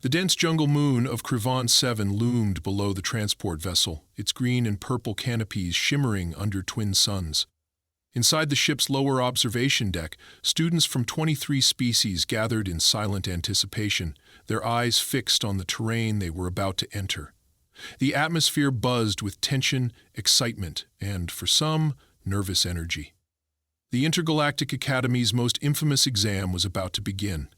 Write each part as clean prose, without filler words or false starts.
The dense jungle moon of Crevant 7 loomed below the transport vessel, its green and purple canopies shimmering under twin suns. Inside the ship's lower observation deck, students from 23 species gathered in silent anticipation, their eyes fixed on the terrain they were about to enter. The atmosphere buzzed with tension, excitement, and, for some, nervous energy. The Intergalactic Academy's most infamous exam was about to begin,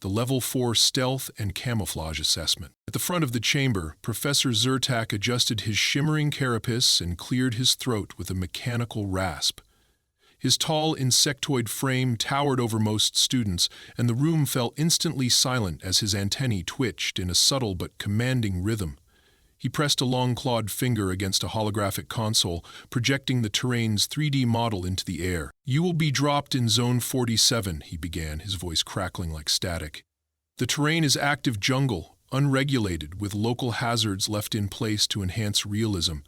the Level 4 Stealth and Camouflage Assessment. At the front of the chamber, Professor Zyrtak adjusted his shimmering carapace and cleared his throat with a mechanical rasp. His tall insectoid frame towered over most students, and the room fell instantly silent as his antennae twitched in a subtle but commanding rhythm. He pressed a long-clawed finger against a holographic console, projecting the terrain's 3D model into the air. "You will be dropped in Zone 47, he began, his voice crackling like static. "The terrain is active jungle, unregulated, with local hazards left in place to enhance realism.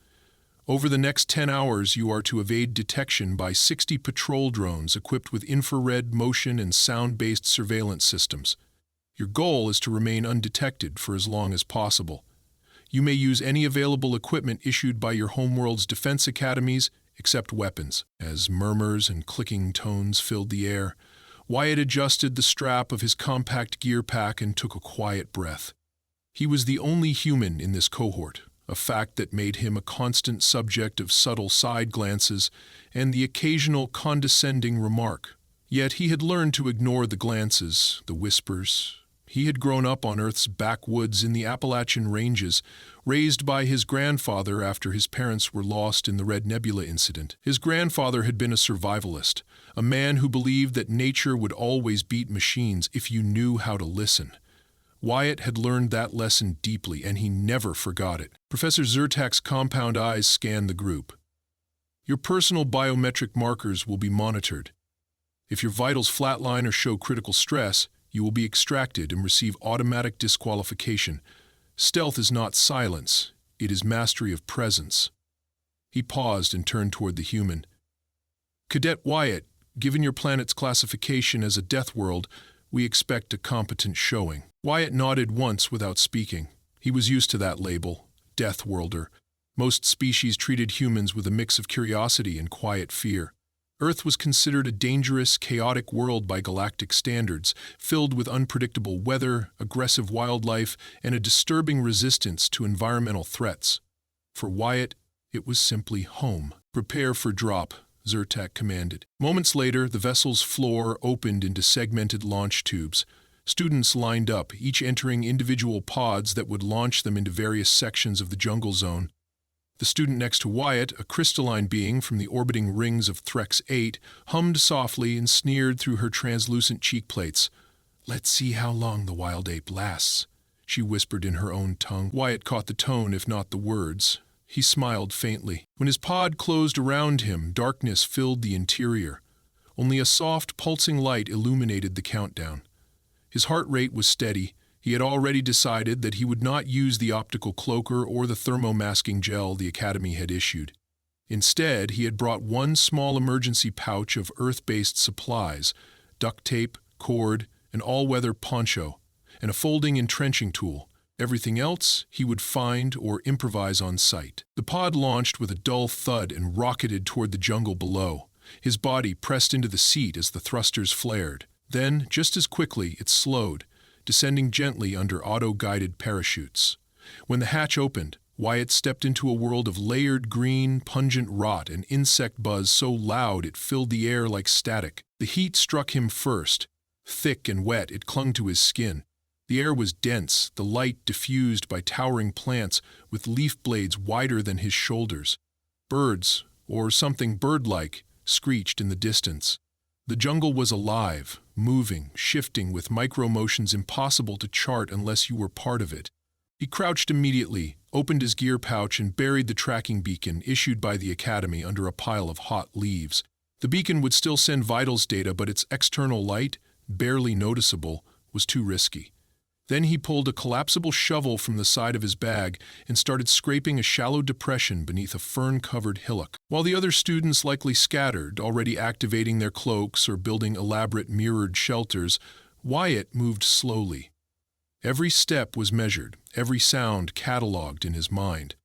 Over the next 10 hours, you are to evade detection by 60 patrol drones equipped with infrared, motion, and sound-based surveillance systems. Your goal is to remain undetected for as long as possible. You may use any available equipment issued by your homeworld's defense academies, except weapons." As murmurs and clicking tones filled the air, Wyatt adjusted the strap of his compact gear pack and took a quiet breath. He was the only human in this cohort, a fact that made him a constant subject of subtle side glances and the occasional condescending remark. Yet he had learned to ignore the glances, the whispers. He had grown up on Earth's backwoods in the Appalachian Ranges, raised by his grandfather after his parents were lost in the Red Nebula incident. His grandfather had been a survivalist, a man who believed that nature would always beat machines if you knew how to listen. Wyatt had learned that lesson deeply, and he never forgot it. Professor Zyrtak's compound eyes scanned the group. "Your personal biometric markers will be monitored. If your vitals flatline or show critical stress, you will be extracted and receive automatic disqualification. Stealth is not silence, it is mastery of presence." He paused and turned toward the human. "Cadet Wyatt, given your planet's classification as a death world, we expect a competent showing." Wyatt nodded once without speaking. He was used to that label, Death Worlder. Most species treated humans with a mix of curiosity and quiet fear. Earth was considered a dangerous, chaotic world by galactic standards, filled with unpredictable weather, aggressive wildlife, and a disturbing resistance to environmental threats. For Wyatt, it was simply home. "Prepare for drop," Zyrtak commanded. Moments later, the vessel's floor opened into segmented launch tubes. Students lined up, each entering individual pods that would launch them into various sections of the jungle zone. The student next to Wyatt, a crystalline being from the orbiting rings of Threx 8, hummed softly and sneered through her translucent cheek plates. "Let's see how long the wild ape lasts," she whispered in her own tongue. Wyatt caught the tone, if not the words. He smiled faintly. When his pod closed around him, darkness filled the interior. Only a soft, pulsing light illuminated the countdown. His heart rate was steady. He had already decided that he would not use the optical cloaker or the thermomasking gel the Academy had issued. Instead, he had brought one small emergency pouch of Earth-based supplies, duct tape, cord, an all-weather poncho, and a folding entrenching tool. Everything else he would find or improvise on site. The pod launched with a dull thud and rocketed toward the jungle below. His body pressed into the seat as the thrusters flared. Then, just as quickly, it slowed, descending gently under auto-guided parachutes. When the hatch opened, Wyatt stepped into a world of layered green, pungent rot and insect buzz so loud it filled the air like static. The heat struck him first. Thick and wet, it clung to his skin. The air was dense, the light diffused by towering plants with leaf blades wider than his shoulders. Birds, or something bird-like, screeched in the distance. The jungle was alive, moving, shifting with micro-motions impossible to chart unless you were part of it. He crouched immediately, opened his gear pouch and buried the tracking beacon issued by the Academy under a pile of hot leaves. The beacon would still send vitals data, but its external light, barely noticeable, was too risky. Then he pulled a collapsible shovel from the side of his bag and started scraping a shallow depression beneath a fern-covered hillock. While the other students likely scattered, already activating their cloaks or building elaborate mirrored shelters, Wyatt moved slowly. Every step was measured, every sound catalogued in his mind.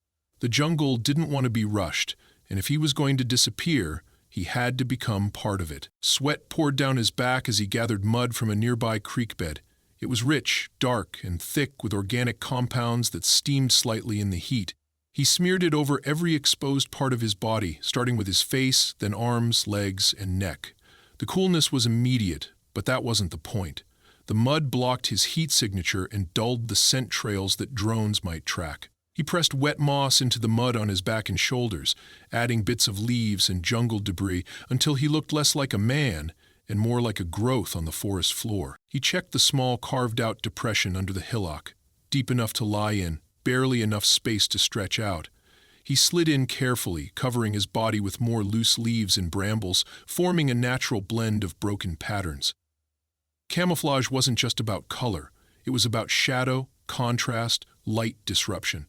The jungle didn't want to be rushed, and if he was going to disappear, he had to become part of it. Sweat poured down his back as he gathered mud from a nearby creek bed. It was rich, dark, and thick with organic compounds that steamed slightly in the heat. He smeared it over every exposed part of his body, starting with his face, then arms, legs, and neck. The coolness was immediate, but that wasn't the point. The mud blocked his heat signature and dulled the scent trails that drones might track. He pressed wet moss into the mud on his back and shoulders, adding bits of leaves and jungle debris until he looked less like a man and more like a growth on the forest floor. He checked the small carved-out depression under the hillock, deep enough to lie in, barely enough space to stretch out. He slid in carefully, covering his body with more loose leaves and brambles, forming a natural blend of broken patterns. Camouflage wasn't just about color. It was about shadow, contrast, light disruption.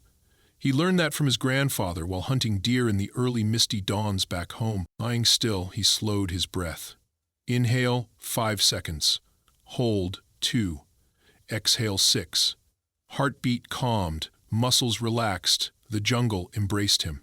He learned that from his grandfather while hunting deer in the early misty dawns back home. Lying still, he slowed his breath. Inhale, 5 seconds. Hold, 2. Exhale, 6. Heartbeat calmed, muscles relaxed, the jungle embraced him.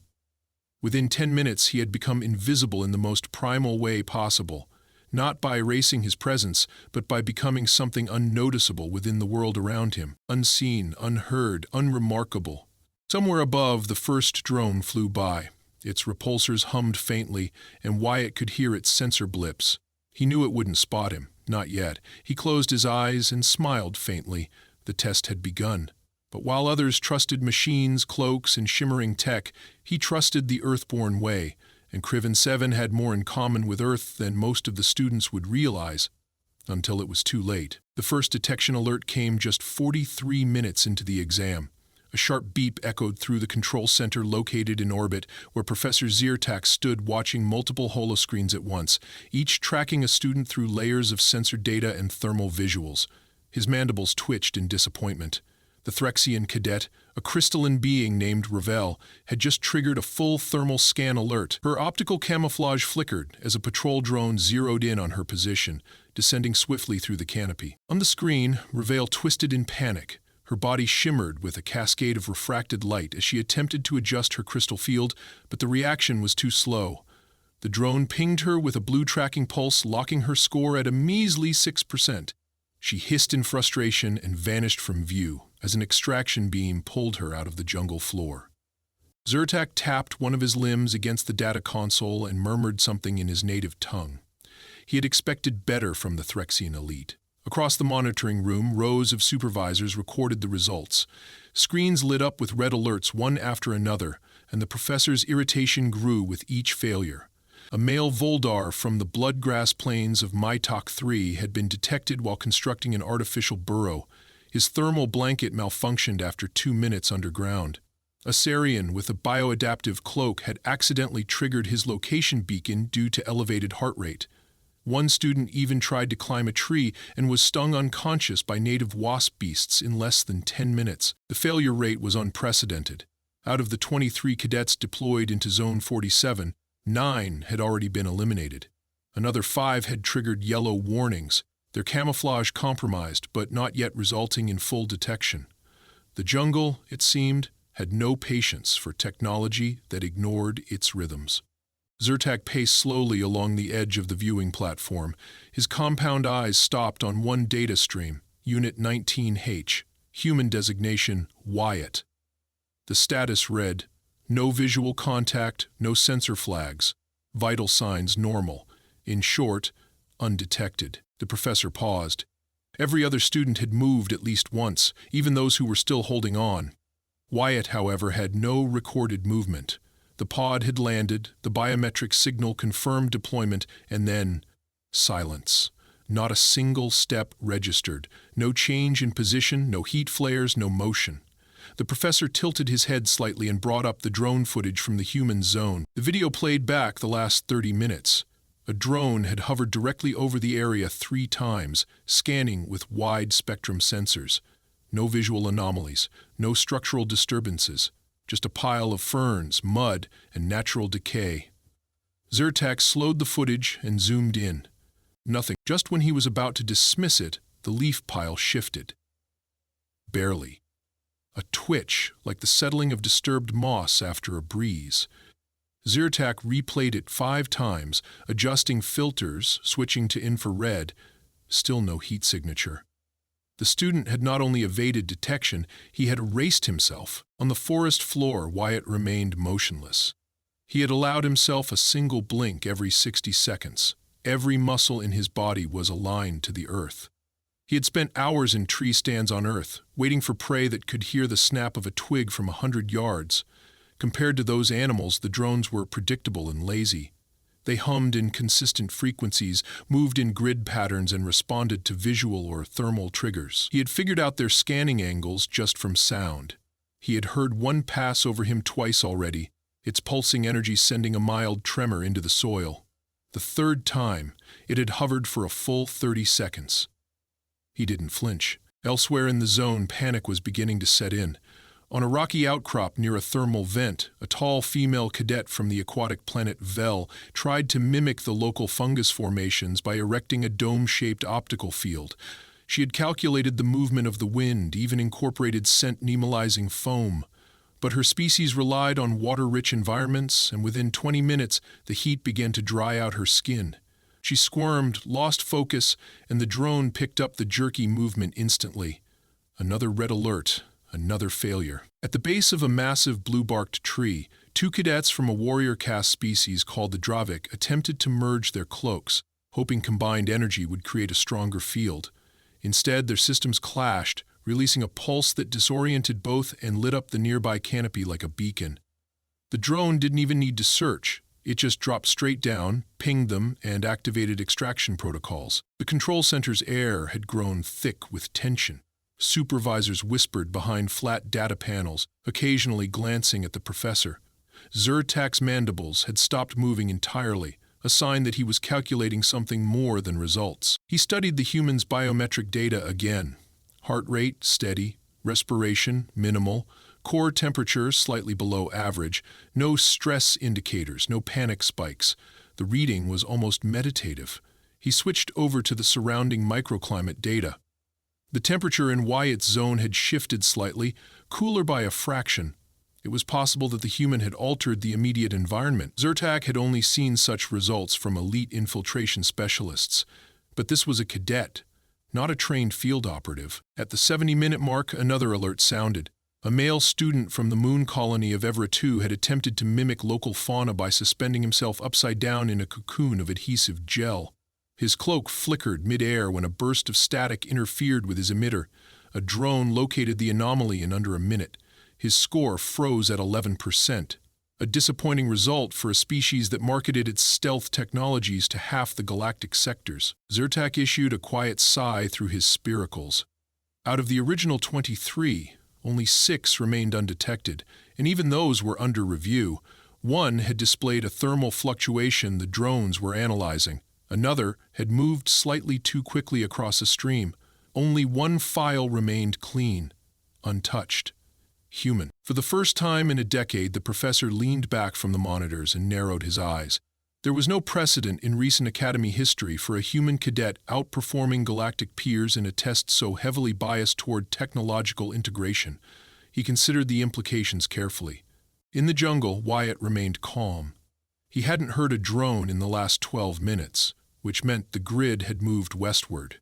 Within 10 minutes, he had become invisible in the most primal way possible, not by erasing his presence, but by becoming something unnoticeable within the world around him, unseen, unheard, unremarkable. Somewhere above, the first drone flew by. Its repulsors hummed faintly, and Wyatt could hear its sensor blips. He knew it wouldn't spot him, not yet. He closed his eyes and smiled faintly. The test had begun. But while others trusted machines, cloaks, and shimmering tech, he trusted the Earthborn way, and Criven 7 had more in common with Earth than most of the students would realize, until it was too late. The first detection alert came just 43 minutes into the exam. A sharp beep echoed through the control center located in orbit, where Professor Zyrtak stood watching multiple holoscreens at once, each tracking a student through layers of sensor data and thermal visuals. His mandibles twitched in disappointment. The Threxian cadet, a crystalline being named Ravel, had just triggered a full thermal scan alert. Her optical camouflage flickered as a patrol drone zeroed in on her position, descending swiftly through the canopy. On the screen, Ravel twisted in panic. Her body shimmered with a cascade of refracted light as she attempted to adjust her crystal field, but the reaction was too slow. The drone pinged her with a blue tracking pulse, locking her score at a measly 6%. She hissed in frustration and vanished from view as an extraction beam pulled her out of the jungle floor. Zyrtak tapped one of his limbs against the data console and murmured something in his native tongue. He had expected better from the Threxian elite. Across the monitoring room, rows of supervisors recorded the results. Screens lit up with red alerts one after another, and the professor's irritation grew with each failure. A male Voldar from the bloodgrass plains of Mytok 3 had been detected while constructing an artificial burrow. His thermal blanket malfunctioned after 2 minutes underground. A Sarian with a bioadaptive cloak had accidentally triggered his location beacon due to elevated heart rate. One student even tried to climb a tree and was stung unconscious by native wasp beasts in less than 10 minutes. The failure rate was unprecedented. Out of the 23 cadets deployed into Zone 47, 9 had already been eliminated. Another 5 had triggered yellow warnings, their camouflage compromised but not yet resulting in full detection. The jungle, it seemed, had no patience for technology that ignored its rhythms. Zyrtak paced slowly along the edge of the viewing platform. His compound eyes stopped on one data stream, Unit 19H, human designation Wyatt. The status read, no visual contact, no sensor flags, vital signs normal, in short, undetected. The professor paused. Every other student had moved at least once, even those who were still holding on. Wyatt, however, had no recorded movement. The pod had landed, the biometric signal confirmed deployment, and then silence. Not a single step registered, no change in position, no heat flares, no motion. The professor tilted his head slightly and brought up the drone footage from the human zone. The video played back the last 30 minutes. A drone had hovered directly over the area 3 times, scanning with wide-spectrum sensors. No visual anomalies, no structural disturbances. Just a pile of ferns, mud, and natural decay. Zyrtak slowed the footage and zoomed in. Nothing. Just when he was about to dismiss it, the leaf pile shifted. Barely. A twitch, like the settling of disturbed moss after a breeze. Zyrtec replayed it 5 times, adjusting filters, switching to infrared. Still no heat signature. The student had not only evaded detection, he had erased himself. On the forest floor, Wyatt remained motionless. He had allowed himself a single blink every 60 seconds. Every muscle in his body was aligned to the earth. He had spent hours in tree stands on Earth, waiting for prey that could hear the snap of a twig from 100 yards. Compared to those animals, the drones were predictable and lazy. They hummed in consistent frequencies, moved in grid patterns, and responded to visual or thermal triggers. He had figured out their scanning angles just from sound. He had heard one pass over him twice already, its pulsing energy sending a mild tremor into the soil. The third time, it had hovered for a full 30 seconds. He didn't flinch. Elsewhere in the zone, panic was beginning to set in. On a rocky outcrop near a thermal vent, a tall female cadet from the aquatic planet Vel tried to mimic the local fungus formations by erecting a dome-shaped optical field. She had calculated the movement of the wind, even incorporated scent-nemalizing foam. But her species relied on water-rich environments, and within 20 minutes, the heat began to dry out her skin. She squirmed, lost focus, and the drone picked up the jerky movement instantly. Another red alert. Another failure. At the base of a massive blue-barked tree, 2 cadets from a warrior caste species called the Dravik attempted to merge their cloaks, hoping combined energy would create a stronger field. Instead, their systems clashed, releasing a pulse that disoriented both and lit up the nearby canopy like a beacon. The drone didn't even need to search. It just dropped straight down, pinged them, and activated extraction protocols. The control center's air had grown thick with tension. Supervisors whispered behind flat data panels, occasionally glancing at the professor. Zyrtec's mandibles had stopped moving entirely, a sign that he was calculating something more than results. He studied the human's biometric data again. Heart rate, steady. Respiration, minimal. Core temperature, slightly below average. No stress indicators, no panic spikes. The reading was almost meditative. He switched over to the surrounding microclimate data. The temperature in Wyatt's zone had shifted slightly, cooler by a fraction. It was possible that the human had altered the immediate environment. Zyrtec had only seen such results from elite infiltration specialists. But this was a cadet, not a trained field operative. At the 70-minute mark, another alert sounded. A male student from the moon colony of Evra II had attempted to mimic local fauna by suspending himself upside down in a cocoon of adhesive gel. His cloak flickered mid-air when a burst of static interfered with his emitter. A drone located the anomaly in under a minute. His score froze at 11%, a disappointing result for a species that marketed its stealth technologies to half the galactic sectors. Zyrtec issued a quiet sigh through his spiracles. Out of the original 23, only 6 remained undetected, and even those were under review. One had displayed a thermal fluctuation the drones were analyzing. Another had moved slightly too quickly across a stream. Only one file remained clean, untouched. Human. For the first time in a decade, the professor leaned back from the monitors and narrowed his eyes. There was no precedent in recent Academy history for a human cadet outperforming galactic peers in a test so heavily biased toward technological integration. He considered the implications carefully. In the jungle, Wyatt remained calm. He hadn't heard a drone in the last 12 minutes, which meant the grid had moved westward.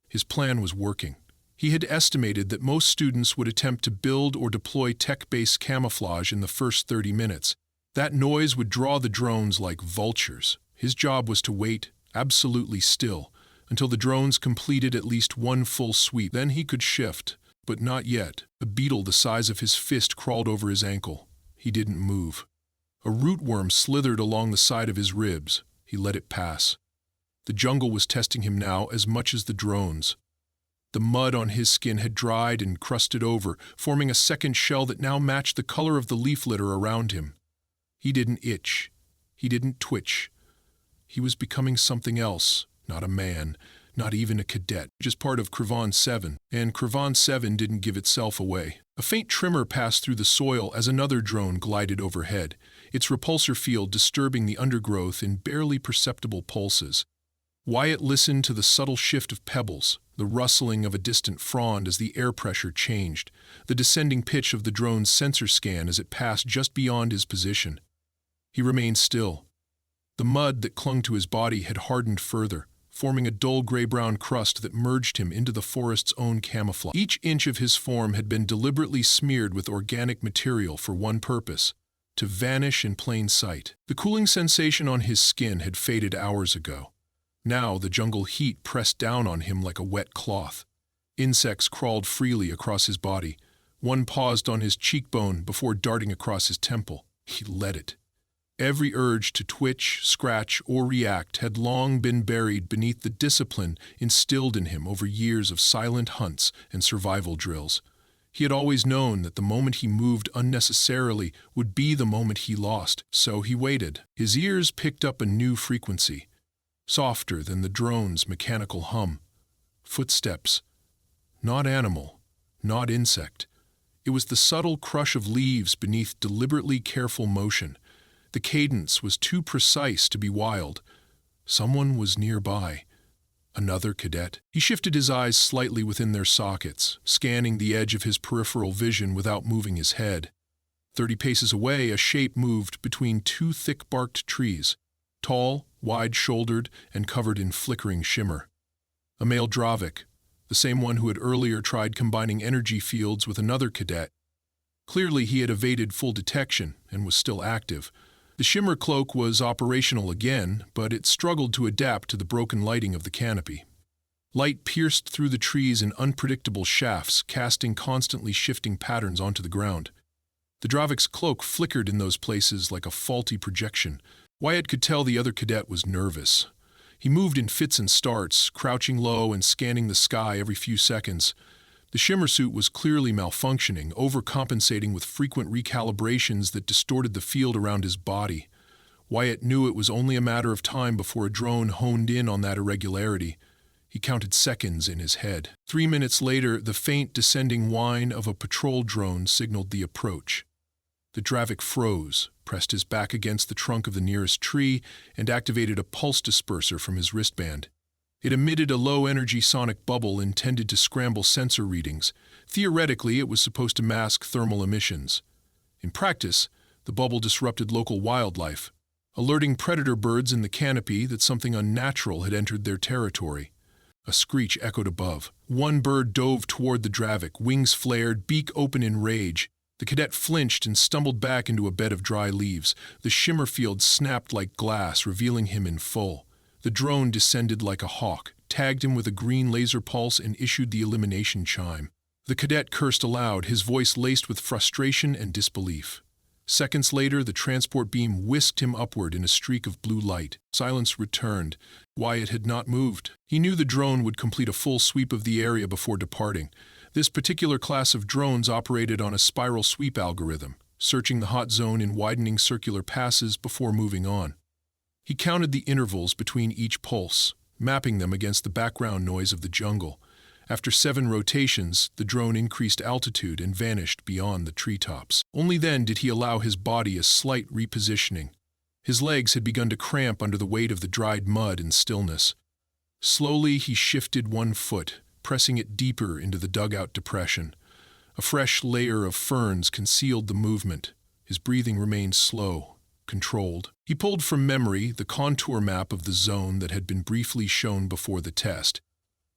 His plan was working. He had estimated that most students would attempt to build or deploy tech-based camouflage in the first 30 minutes. That noise would draw the drones like vultures. His job was to wait, absolutely still, until the drones completed at least one full sweep. Then he could shift, but not yet. A beetle the size of his fist crawled over his ankle. He didn't move. A rootworm slithered along the side of his ribs. He let it pass. The jungle was testing him now as much as the drones. The mud on his skin had dried and crusted over, forming a second shell that now matched the color of the leaf litter around him. He didn't itch. He didn't twitch. He was becoming something else, not a man, not even a cadet, just part of Crevon 7, and Crevon 7 didn't give itself away. A faint tremor passed through the soil as another drone glided overhead, its repulsor field disturbing the undergrowth in barely perceptible pulses. Wyatt listened to the subtle shift of pebbles, the rustling of a distant frond as the air pressure changed, the descending pitch of the drone's sensor scan as it passed just beyond his position. He remained still. The mud that clung to his body had hardened further, forming a dull gray-brown crust that merged him into the forest's own camouflage. Each inch of his form had been deliberately smeared with organic material for one purpose: to vanish in plain sight. The cooling sensation on his skin had faded hours ago. Now the jungle heat pressed down on him like a wet cloth. Insects crawled freely across his body. One paused on his cheekbone before darting across his temple. He let it. Every urge to twitch, scratch, or react had long been buried beneath the discipline instilled in him over years of silent hunts and survival drills. He had always known that the moment he moved unnecessarily would be the moment he lost, so he waited. His ears picked up a new frequency, softer than the drone's mechanical hum. Footsteps. Not animal, not insect. It was the subtle crush of leaves beneath deliberately careful motion. The cadence was too precise to be wild. Someone was nearby. Another cadet. He shifted his eyes slightly within their sockets, scanning the edge of his peripheral vision without moving his head. 30 paces away, a shape moved between two thick-barked trees, tall, wide-shouldered, and covered in flickering shimmer. A male Dravik, the same one who had earlier tried combining energy fields with another cadet. Clearly he had evaded full detection and was still active. The shimmer cloak was operational again, but it struggled to adapt to the broken lighting of the canopy. Light pierced through the trees in unpredictable shafts, casting constantly shifting patterns onto the ground. The Dravik's cloak flickered in those places like a faulty projection. Wyatt could tell the other cadet was nervous. He moved in fits and starts, crouching low and scanning the sky every few seconds. The shimmer suit was clearly malfunctioning, overcompensating with frequent recalibrations that distorted the field around his body. Wyatt knew it was only a matter of time before a drone honed in on that irregularity. He counted seconds in his head. 3 minutes later, the faint descending whine of a patrol drone signaled the approach. The Dravik froze, pressed his back against the trunk of the nearest tree, and activated a pulse disperser from his wristband. It emitted a low-energy sonic bubble intended to scramble sensor readings. Theoretically, it was supposed to mask thermal emissions. In practice, the bubble disrupted local wildlife, alerting predator birds in the canopy that something unnatural had entered their territory. A screech echoed above. One bird dove toward the Dravik, wings flared, beak open in rage. The cadet flinched and stumbled back into a bed of dry leaves. The shimmer field snapped like glass, revealing him in full. The drone descended like a hawk, tagged him with a green laser pulse, and issued the elimination chime. The cadet cursed aloud, his voice laced with frustration and disbelief. Seconds later, the transport beam whisked him upward in a streak of blue light. Silence returned. Wyatt had not moved. He knew the drone would complete a full sweep of the area before departing. This particular class of drones operated on a spiral sweep algorithm, searching the hot zone in widening circular passes before moving on. He counted the intervals between each pulse, mapping them against the background noise of the jungle. After 7 rotations, the drone increased altitude and vanished beyond the treetops. Only then did he allow his body a slight repositioning. His legs had begun to cramp under the weight of the dried mud and stillness. Slowly he shifted one foot, pressing it deeper into the dugout depression. A fresh layer of ferns concealed the movement. His breathing remained slow, controlled. He pulled from memory the contour map of the zone that had been briefly shown before the test.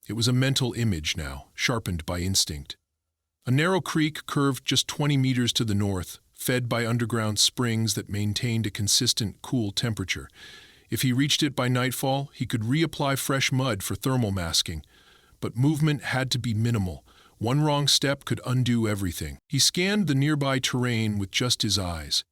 It was a mental image now, sharpened by instinct. A narrow creek curved just 20 meters to the north, fed by underground springs that maintained a consistent, cool temperature. If he reached it by nightfall, he could reapply fresh mud for thermal masking. But movement had to be minimal. One wrong step could undo everything. He scanned the nearby terrain with just his eyes.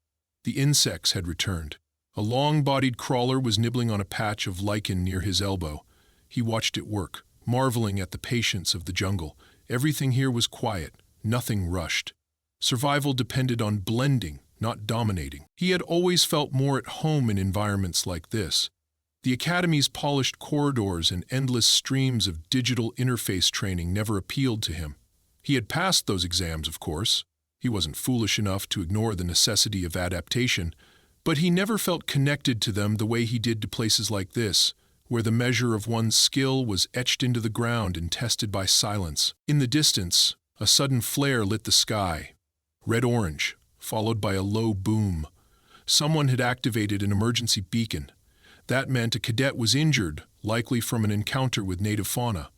The insects had returned. A long-bodied crawler was nibbling on a patch of lichen near his elbow. He watched it work, marveling at the patience of the jungle. Everything here was quiet, nothing rushed. Survival depended on blending, not dominating. He had always felt more at home in environments like this. The Academy's polished corridors and endless streams of digital interface training never appealed to him. He had passed those exams, of course. He wasn't foolish enough to ignore the necessity of adaptation, but he never felt connected to them the way he did to places like this, where the measure of one's skill was etched into the ground and tested by silence. In the distance, a sudden flare lit the sky, red-orange, followed by a low boom. Someone had activated an emergency beacon. That meant a cadet was injured, likely from an encounter with native fauna.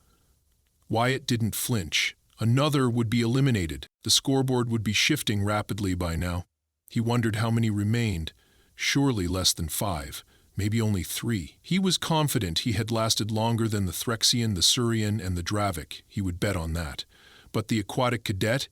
Wyatt didn't flinch. Another would be eliminated. The scoreboard would be shifting rapidly by now. He wondered how many remained. Surely less than 5, maybe only 3. He was confident he had lasted longer than the Threxian, the Surian, and the Dravik. He would bet on that. But the aquatic cadet?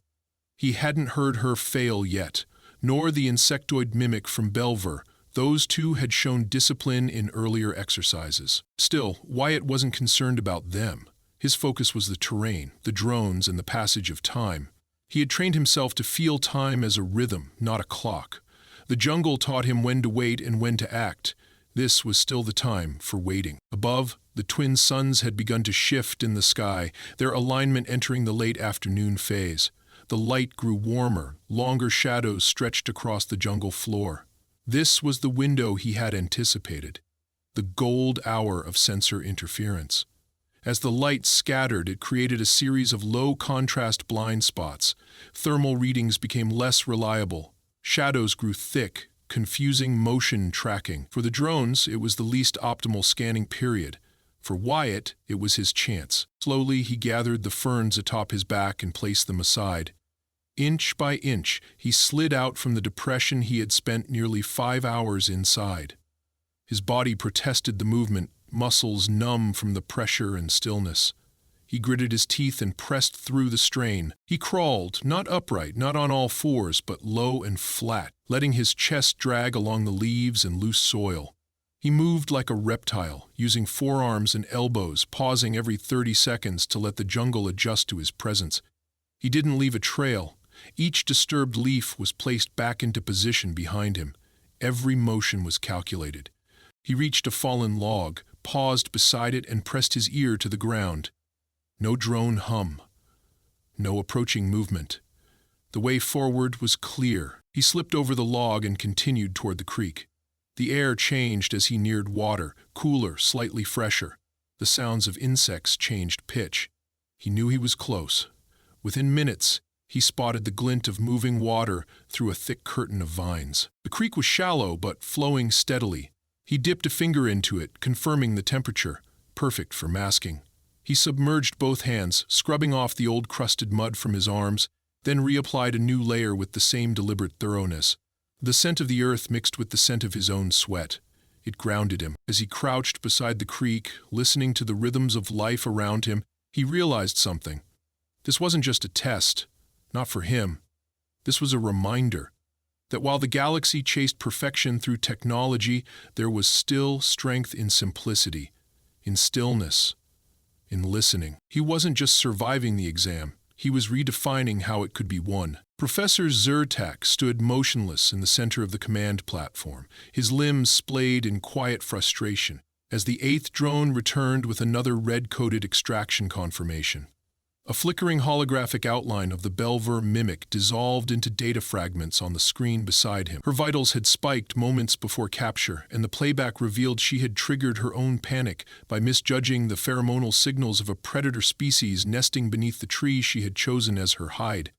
He hadn't heard her fail yet, nor the insectoid mimic from Belver. Those two had shown discipline in earlier exercises. Still, Wyatt wasn't concerned about them. His focus was the terrain, the drones, and the passage of time. He had trained himself to feel time as a rhythm, not a clock. The jungle taught him when to wait and when to act. This was still the time for waiting. Above, the twin suns had begun to shift in the sky, their alignment entering the late afternoon phase. The light grew warmer, longer shadows stretched across the jungle floor. This was the window he had anticipated, the gold hour of sensor interference. As the light scattered, it created a series of low-contrast blind spots. Thermal readings became less reliable. Shadows grew thick, confusing motion tracking. For the drones, it was the least optimal scanning period. For Wyatt, it was his chance. Slowly, he gathered the ferns atop his back and placed them aside. Inch by inch, he slid out from the depression he had spent nearly 5 hours inside. His body protested the movement, muscles numb from the pressure and stillness. He gritted his teeth and pressed through the strain. He crawled, not upright, not on all fours, but low and flat, letting his chest drag along the leaves and loose soil. He moved like a reptile, using forearms and elbows, pausing every 30 seconds to let the jungle adjust to his presence. He didn't leave a trail. Each disturbed leaf was placed back into position behind him. Every motion was calculated. He reached a fallen log, paused beside it, and pressed his ear to the ground. No drone hum. No approaching movement. The way forward was clear. He slipped over the log and continued toward the creek. The air changed as he neared water, cooler, slightly fresher. The sounds of insects changed pitch. He knew he was close. Within minutes, he spotted the glint of moving water through a thick curtain of vines. The creek was shallow but flowing steadily. He dipped a finger into it, confirming the temperature, perfect for masking. He submerged both hands, scrubbing off the old crusted mud from his arms, then reapplied a new layer with the same deliberate thoroughness. The scent of the earth mixed with the scent of his own sweat. It grounded him. As he crouched beside the creek, listening to the rhythms of life around him, he realized something. This wasn't just a test. Not for him. This was a reminder that while the galaxy chased perfection through technology, there was still strength in simplicity, in stillness, in listening. He wasn't just surviving the exam, he was redefining how it could be won. Professor Zyrtak stood motionless in the center of the command platform, his limbs splayed in quiet frustration, as the 8th drone returned with another red-coded extraction confirmation. A flickering holographic outline of the Belver mimic dissolved into data fragments on the screen beside him. Her vitals had spiked moments before capture, and the playback revealed she had triggered her own panic by misjudging the pheromonal signals of a predator species nesting beneath the tree she had chosen as her hide.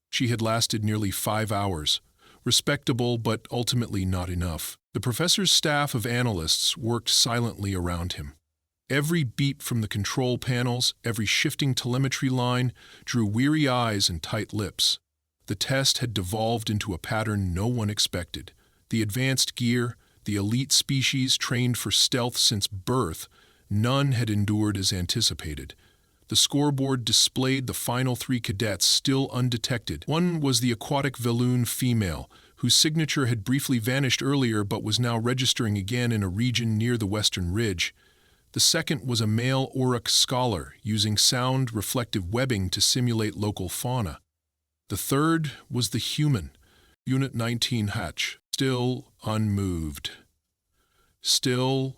She had lasted nearly 5 hours. Respectable, but ultimately not enough. The professor's staff of analysts worked silently around him. Every beep from the control panels, every shifting telemetry line, drew weary eyes and tight lips. The test had devolved into a pattern no one expected. The advanced gear, the elite species trained for stealth since birth, none had endured as anticipated. The scoreboard displayed the final 3 cadets still undetected. One was the aquatic Veloon female, whose signature had briefly vanished earlier but was now registering again in a region near the western ridge. The second was a male Auric scholar using sound-reflective webbing to simulate local fauna. The third was the human, Unit 19 Hatch, still unmoved. Still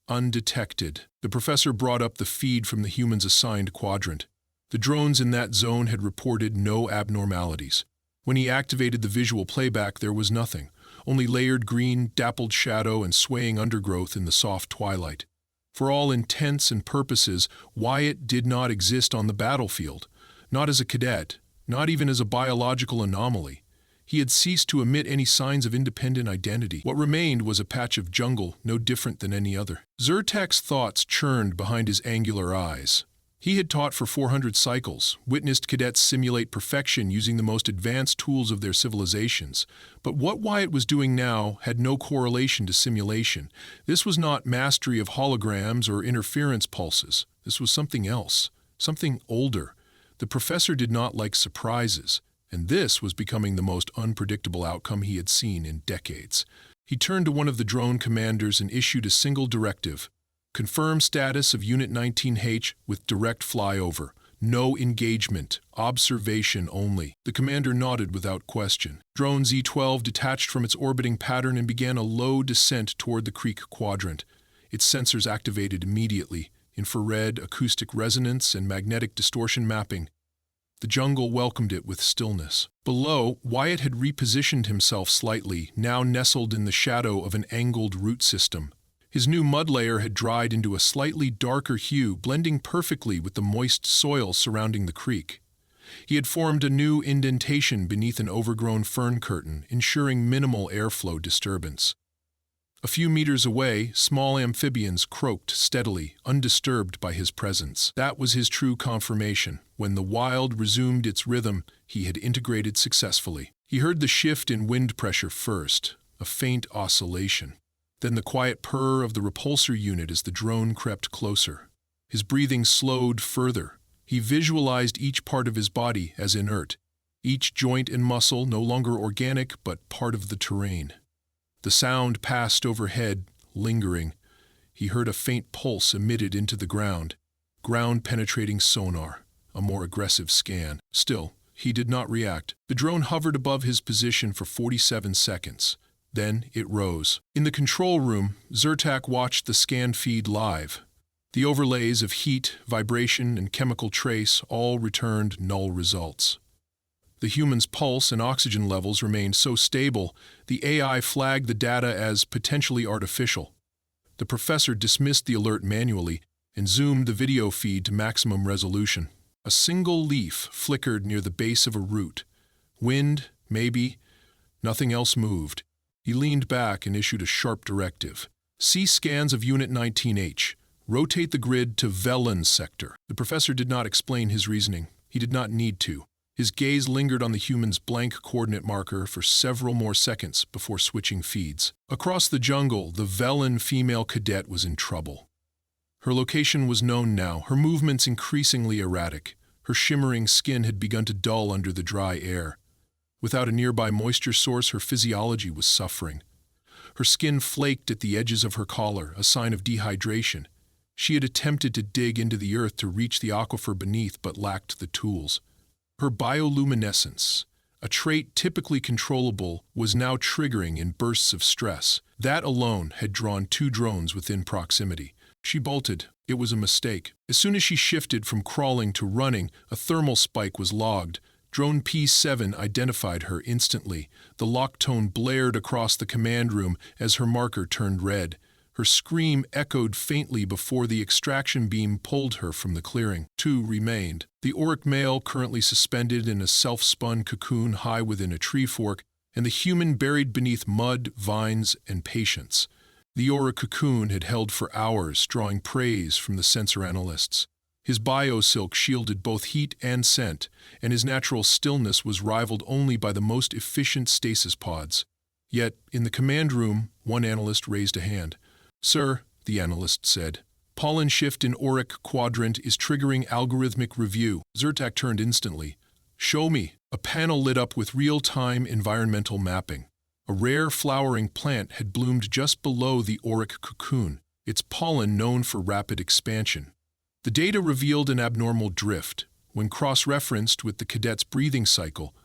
undetected. The professor brought up the feed from the human's assigned quadrant. The drones in that zone had reported no abnormalities. When he activated the visual playback, there was nothing, only layered green, dappled shadow and swaying undergrowth in the soft twilight. For all intents and purposes, Wyatt did not exist on the battlefield, not as a cadet, not even as a biological anomaly. He had ceased to emit any signs of independent identity. What remained was a patch of jungle no different than any other. Zyrtek's thoughts churned behind his angular eyes. He had taught for 400 cycles, witnessed cadets simulate perfection using the most advanced tools of their civilizations. But what Wyatt was doing now had no correlation to simulation. This was not mastery of holograms or interference pulses. This was something else, something older. The professor did not like surprises, and this was becoming the most unpredictable outcome he had seen in decades. He turned to one of the drone commanders and issued a single directive. Confirm status of Unit 19H with direct flyover. No engagement. Observation only. The commander nodded without question. Drone Z-12 detached from its orbiting pattern and began a low descent toward the creek quadrant. Its sensors activated immediately. Infrared, acoustic resonance, and magnetic distortion mapping. The jungle welcomed it with stillness. Below, Wyatt had repositioned himself slightly, now nestled in the shadow of an angled root system. His new mud layer had dried into a slightly darker hue, blending perfectly with the moist soil surrounding the creek. He had formed a new indentation beneath an overgrown fern curtain, ensuring minimal airflow disturbance. A few meters away, small amphibians croaked steadily, undisturbed by his presence. That was his true confirmation. When the wild resumed its rhythm, he had integrated successfully. He heard the shift in wind pressure first, a faint oscillation. Then the quiet purr of the repulsor unit as the drone crept closer. His breathing slowed further. He visualized each part of his body as inert, each joint and muscle no longer organic but part of the terrain. The sound passed overhead, lingering. He heard a faint pulse emitted into the ground-penetrating sonar, a more aggressive scan. Still, he did not react. The drone hovered above his position for 47 seconds. Then it rose. In the control room, Zyrtek watched the scan feed live. The overlays of heat, vibration, and chemical trace all returned null results. The human's pulse and oxygen levels remained so stable, the AI flagged the data as potentially artificial. The professor dismissed the alert manually and zoomed the video feed to maximum resolution. A single leaf flickered near the base of a root. Wind, maybe. Nothing else moved. He leaned back and issued a sharp directive. See scans of Unit 19H. Rotate the grid to Velen sector. The professor did not explain his reasoning. He did not need to. His gaze lingered on the human's blank coordinate marker for several more seconds before switching feeds. Across the jungle, the Velen female cadet was in trouble. Her location was known now, her movements increasingly erratic. Her shimmering skin had begun to dull under the dry air. Without a nearby moisture source, her physiology was suffering. Her skin flaked at the edges of her collar, a sign of dehydration. She had attempted to dig into the earth to reach the aquifer beneath, but lacked the tools. Her bioluminescence, a trait typically controllable, was now triggering in bursts of stress. That alone had drawn 2 drones within proximity. She bolted. It was a mistake. As soon as she shifted from crawling to running, a thermal spike was logged. Drone P7 identified her instantly. The lock tone blared across the command room as her marker turned red. Her scream echoed faintly before the extraction beam pulled her from the clearing. 2 remained. The Auric male currently suspended in a self-spun cocoon high within a tree fork, and the human buried beneath mud, vines, and patience. The Auric cocoon had held for hours, drawing praise from the sensor analysts. His biosilk shielded both heat and scent, and his natural stillness was rivaled only by the most efficient stasis pods. Yet, in the command room, one analyst raised a hand. "Sir," the analyst said, "pollen shift in Auric quadrant is triggering algorithmic review." Zyrtek turned instantly. "Show me." A panel lit up with real-time environmental mapping. A rare flowering plant had bloomed just below the Auric cocoon, its pollen known for rapid expansion. The data revealed an abnormal drift. When cross-referenced with the cadet's breathing cycle,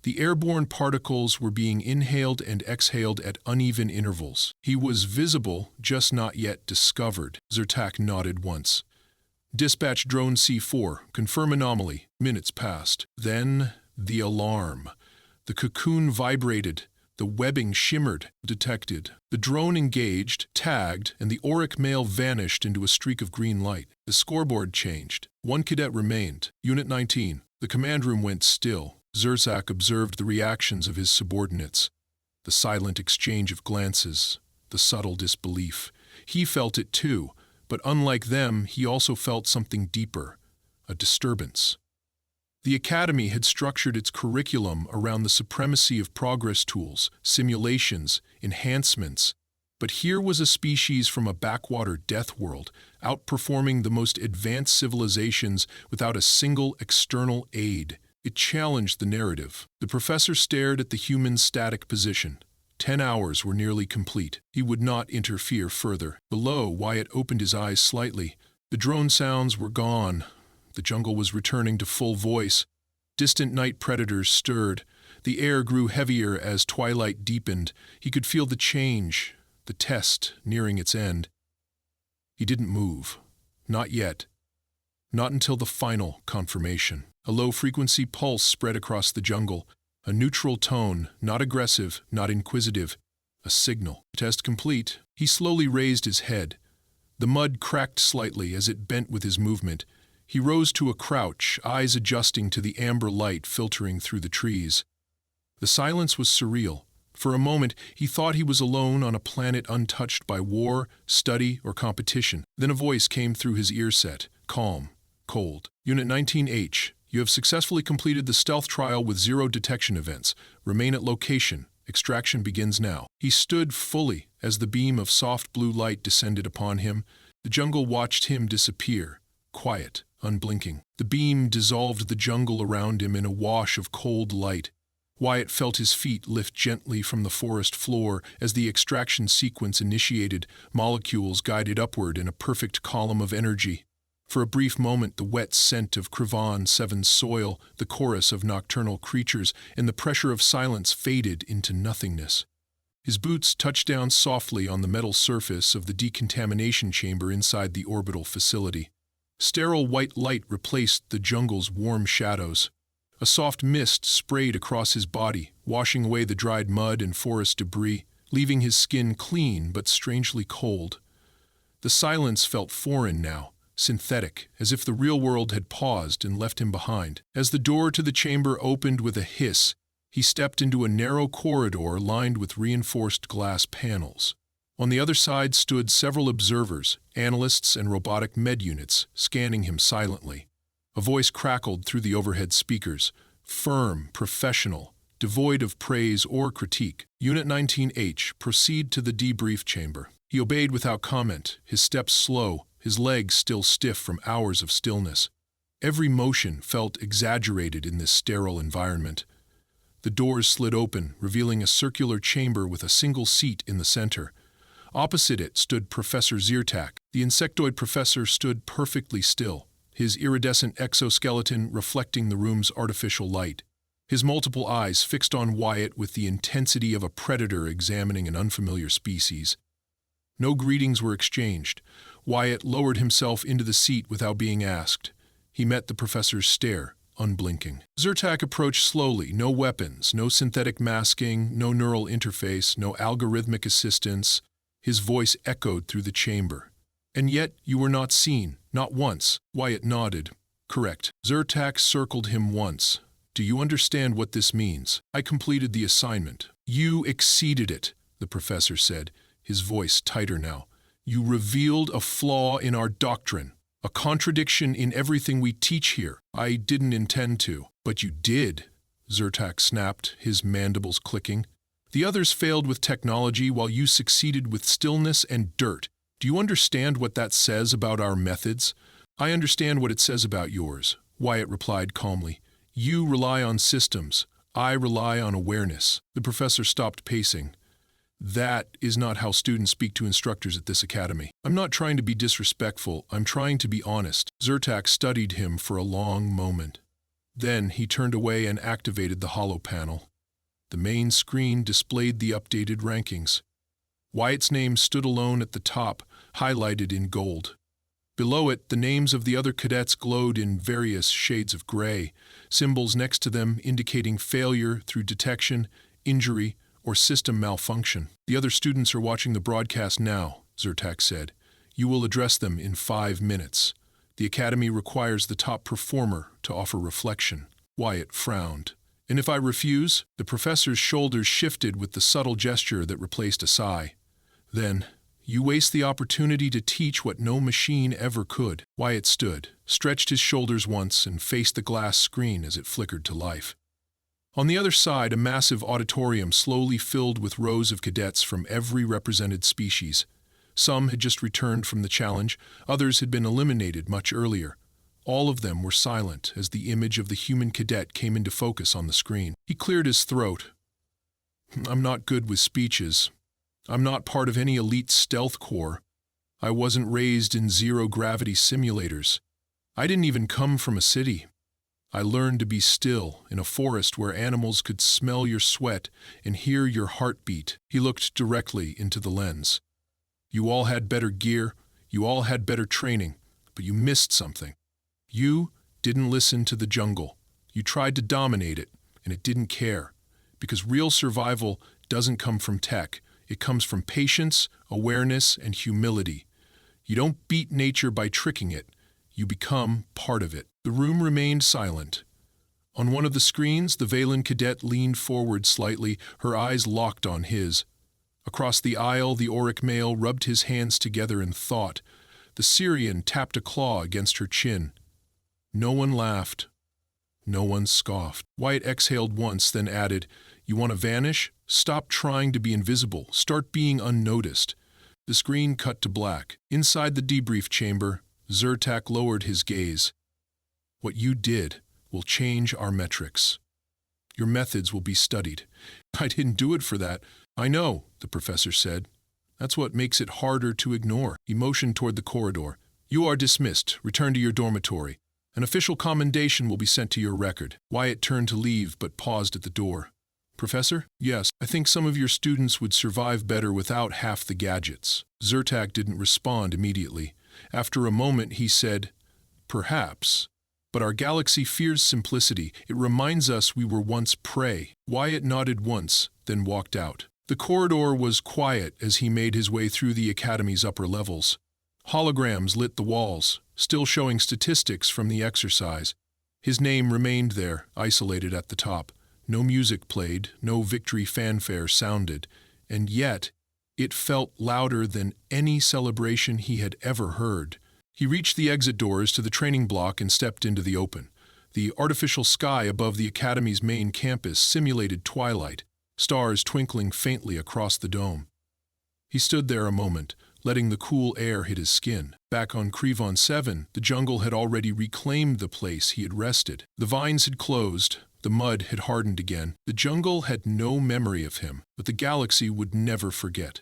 the airborne particles were being inhaled and exhaled at uneven intervals. He was visible, just not yet discovered. Zyrtek nodded once. "Dispatch drone C4. Confirm anomaly." Minutes passed. Then the alarm. The cocoon vibrated. The webbing shimmered, detected. The drone engaged, tagged, and the auric male vanished into a streak of green light. The scoreboard changed. One cadet remained. Unit 19. The command room went still. Zertak observed the reactions of his subordinates. The silent exchange of glances, the subtle disbelief. He felt it too, but unlike them, he also felt something deeper, a disturbance. The Academy had structured its curriculum around the supremacy of progress tools, simulations, enhancements, but here was a species from a backwater death world, outperforming the most advanced civilizations without a single external aid. It challenged the narrative. The professor stared at the human's static position. 10 hours were nearly complete. He would not interfere further. Below, Wyatt opened his eyes slightly. The drone sounds were gone. The jungle was returning to full voice. Distant night predators stirred. The air grew heavier as twilight deepened. He could feel the change, the test nearing its end. He didn't move. Not yet. Not until the final confirmation. A low-frequency pulse spread across the jungle. A neutral tone, not aggressive, not inquisitive. A signal. Test complete. He slowly raised his head. The mud cracked slightly as it bent with his movement. He rose to a crouch, eyes adjusting to the amber light filtering through the trees. The silence was surreal. For a moment, he thought he was alone on a planet untouched by war, study, or competition. Then a voice came through his ear set, calm, cold. Unit 19H, you have successfully completed the stealth trial with 0 detection events. Remain at location. Extraction begins now. He stood fully as the beam of soft blue light descended upon him. The jungle watched him disappear, quiet, unblinking. The beam dissolved the jungle around him in a wash of cold light. Wyatt felt his feet lift gently from the forest floor as the extraction sequence initiated, molecules guided upward in a perfect column of energy. For a brief moment, the wet scent of Krivan 7's soil, the chorus of nocturnal creatures, and the pressure of silence faded into nothingness. His boots touched down softly on the metal surface of the decontamination chamber inside the orbital facility. Sterile white light replaced the jungle's warm shadows. A soft mist sprayed across his body, washing away the dried mud and forest debris, leaving his skin clean but strangely cold. The silence felt foreign now, synthetic, as if the real world had paused and left him behind. As the door to the chamber opened with a hiss, he stepped into a narrow corridor lined with reinforced glass panels. On the other side stood several observers, analysts and robotic med units, scanning him silently. A voice crackled through the overhead speakers, firm, professional, devoid of praise or critique. Unit 19H, proceed to the debrief chamber. He obeyed without comment, his steps slow, his legs still stiff from hours of stillness. Every motion felt exaggerated in this sterile environment. The doors slid open, revealing a circular chamber with a single seat in the center. Opposite it stood Professor Zertak. The insectoid professor stood perfectly still, his iridescent exoskeleton reflecting the room's artificial light. His multiple eyes fixed on Wyatt with the intensity of a predator examining an unfamiliar species. No greetings were exchanged. Wyatt lowered himself into the seat without being asked. He met the professor's stare, unblinking. Zertak approached slowly, no weapons, no synthetic masking, no neural interface, no algorithmic assistance. His voice echoed through the chamber. And yet you were not seen, not once. Wyatt nodded. Correct. Zertak circled him once. Do you understand what this means? I completed the assignment. You exceeded it, the professor said, his voice tighter now. You revealed a flaw in our doctrine, a contradiction in everything we teach here. I didn't intend to, but you did, Zertak snapped, his mandibles clicking. The others failed with technology while you succeeded with stillness and dirt. Do you understand what that says about our methods? I understand what it says about yours, Wyatt replied calmly. You rely on systems. I rely on awareness. The professor stopped pacing. That is not how students speak to instructors at this academy. I'm not trying to be disrespectful. I'm trying to be honest. Zertak studied him for a long moment. Then he turned away and activated the holo panel. The main screen displayed the updated rankings. Wyatt's name stood alone at the top, highlighted in gold. Below it, the names of the other cadets glowed in various shades of gray, symbols next to them indicating failure through detection, injury, or system malfunction. The other students are watching the broadcast now, Zertak said. You will address them in 5 minutes. The Academy requires the top performer to offer reflection. Wyatt frowned. And if I refuse? The professor's shoulders shifted with the subtle gesture that replaced a sigh. Then, you waste the opportunity to teach what no machine ever could. Wyatt stood, stretched his shoulders once, and faced the glass screen as it flickered to life. On the other side, a massive auditorium slowly filled with rows of cadets from every represented species. Some had just returned from the challenge, others had been eliminated much earlier. All of them were silent as the image of the human cadet came into focus on the screen. He cleared his throat. I'm not good with speeches. I'm not part of any elite stealth corps. I wasn't raised in zero-gravity simulators. I didn't even come from a city. I learned to be still in a forest where animals could smell your sweat and hear your heartbeat. He looked directly into the lens. You all had better gear, you all had better training, but you missed something. You didn't listen to the jungle. You tried to dominate it, and it didn't care. Because real survival doesn't come from tech. It comes from patience, awareness, and humility. You don't beat nature by tricking it. You become part of it. The room remained silent. On one of the screens, the Valen cadet leaned forward slightly, her eyes locked on his. Across the aisle, the Auric male rubbed his hands together in thought. The Syrian tapped a claw against her chin. No one laughed. No one scoffed. Wyatt exhaled once, then added, You want to vanish? Stop trying to be invisible. Start being unnoticed. The screen cut to black. Inside the debrief chamber, Zertak lowered his gaze. What you did will change our metrics. Your methods will be studied. I didn't do it for that. I know, the professor said. That's what makes it harder to ignore. He motioned toward the corridor. You are dismissed. Return to your dormitory. An official commendation will be sent to your record. Wyatt turned to leave, but paused at the door. Professor? Yes, I think some of your students would survive better without half the gadgets. Zertak didn't respond immediately. After a moment, he said, Perhaps. But our galaxy fears simplicity. It reminds us we were once prey. Wyatt nodded once, then walked out. The corridor was quiet as he made his way through the Academy's upper levels. Holograms lit the walls, still showing statistics from the exercise. His name remained there, isolated at the top. No music played, no victory fanfare sounded, and yet it felt louder than any celebration he had ever heard. He reached the exit doors to the training block and stepped into the open. The artificial sky above the Academy's main campus simulated twilight, stars twinkling faintly across the dome. He stood there a moment, letting the cool air hit his skin. Back on Crevon 7, the jungle had already reclaimed the place he had rested. The vines had closed, the mud had hardened again. The jungle had no memory of him, but the galaxy would never forget.